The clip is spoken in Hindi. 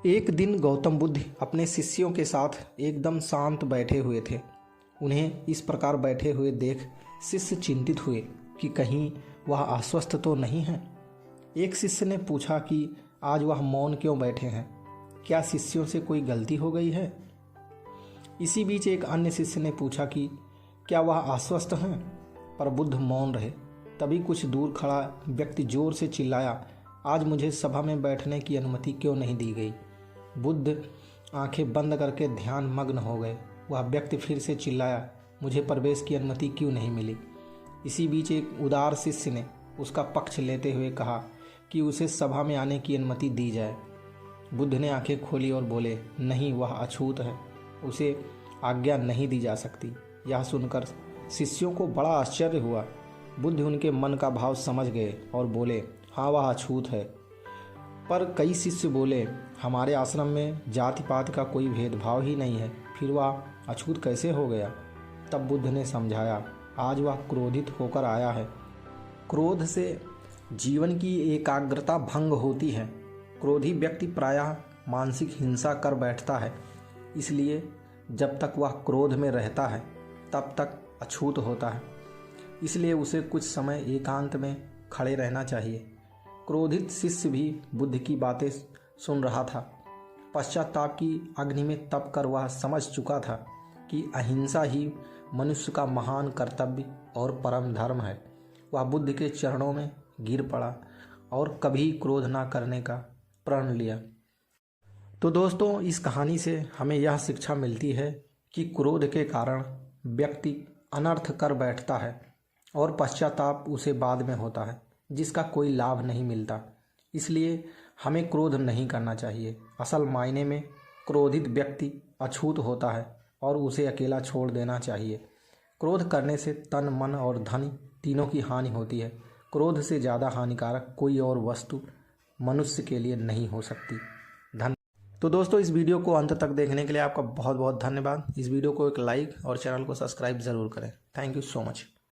एक दिन गौतम बुद्ध अपने शिष्यों के साथ एकदम शांत बैठे हुए थे। उन्हें इस प्रकार बैठे हुए देख शिष्य चिंतित हुए कि कहीं वह अस्वस्थ तो नहीं है। एक शिष्य ने पूछा कि आज वह मौन क्यों बैठे हैं, क्या शिष्यों से कोई गलती हो गई है। इसी बीच एक अन्य शिष्य ने पूछा कि क्या वह अस्वस्थ हैं, पर बुद्ध मौन रहे। तभी कुछ दूर खड़ा व्यक्ति जोर से चिल्लाया, आज मुझे सभा में बैठने की अनुमति क्यों नहीं दी गई। बुद्ध आंखें बंद करके ध्यान मग्न हो गए। वह व्यक्ति फिर से चिल्लाया, मुझे प्रवेश की अनुमति क्यों नहीं मिली। इसी बीच एक उदार शिष्य ने उसका पक्ष लेते हुए कहा कि उसे सभा में आने की अनुमति दी जाए। बुद्ध ने आंखें खोली और बोले, नहीं, वह अछूत है, उसे आज्ञा नहीं दी जा सकती। यह सुनकर शिष्यों को बड़ा आश्चर्य हुआ। बुद्ध उनके मन का भाव समझ गए और बोले, हाँ, वह अछूत है। पर कई शिष्य बोले, हमारे आश्रम में जाति पात का कोई भेदभाव ही नहीं है, फिर वह अछूत कैसे हो गया। तब बुद्ध ने समझाया, आज वह क्रोधित होकर आया है। क्रोध से जीवन की एकाग्रता भंग होती है। क्रोधी व्यक्ति प्रायः मानसिक हिंसा कर बैठता है, इसलिए जब तक वह क्रोध में रहता है तब तक अछूत होता है। इसलिए उसे कुछ समय एकांत में खड़े रहना चाहिए। क्रोधित शिष्य भी बुद्ध की बातें सुन रहा था। पश्चाताप की अग्नि में तप कर वह समझ चुका था कि अहिंसा ही मनुष्य का महान कर्तव्य और परम धर्म है। वह बुद्ध के चरणों में गिर पड़ा और कभी क्रोध न करने का प्रण लिया। तो दोस्तों, इस कहानी से हमें यह शिक्षा मिलती है कि क्रोध के कारण व्यक्ति अनर्थ कर बैठता है और पश्चाताप उसे बाद में होता है, जिसका कोई लाभ नहीं मिलता। इसलिए हमें क्रोध नहीं करना चाहिए। असल मायने में क्रोधित व्यक्ति अछूत होता है और उसे अकेला छोड़ देना चाहिए। क्रोध करने से तन, मन और धन तीनों की हानि होती है। क्रोध से ज़्यादा हानिकारक कोई और वस्तु मनुष्य के लिए नहीं हो सकती। तो दोस्तों, इस वीडियो को अंत तक देखने के लिए आपका बहुत बहुत धन्यवाद। इस वीडियो को एक लाइक और चैनल को सब्सक्राइब ज़रूर करें। Thank you so much.